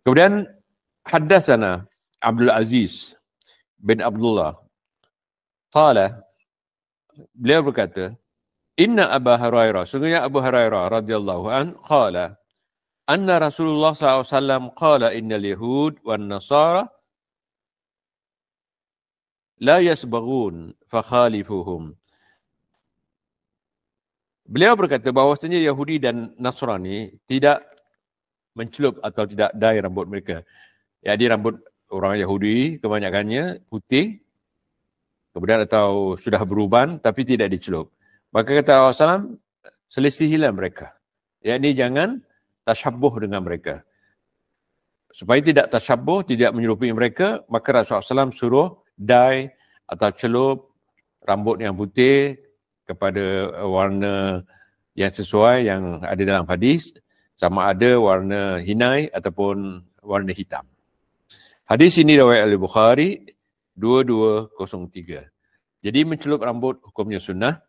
Kemudian haddatsana Abdul Aziz bin Abdullah qala, beliau berkata, inna Abu Hurairah, sungguhnya Abu Hurairah radhiyallahu an qala anna Rasulullah SAW qala innal yahud wan nasara la yasbaghun fakhalifuhum. Beliau berkata bahawasanya Yahudi dan Nasrani tidak mencelup atau tidak dye rambut mereka. Jadi rambut orang Yahudi kebanyakannya putih, kemudian atau sudah beruban tapi tidak dicelup. Maka kata Rasulullah SAW, selisihilah mereka. Yakni jangan tasyabuh dengan mereka. Supaya tidak tasyabuh, tidak menyerupai mereka, maka Rasulullah SAW suruh dye atau celup rambut yang putih kepada warna yang sesuai yang ada dalam hadis, sama ada warna hinai ataupun warna hitam. Hadis ini riwayat Al-Bukhari 2203. Jadi mencelup rambut hukumnya sunnah,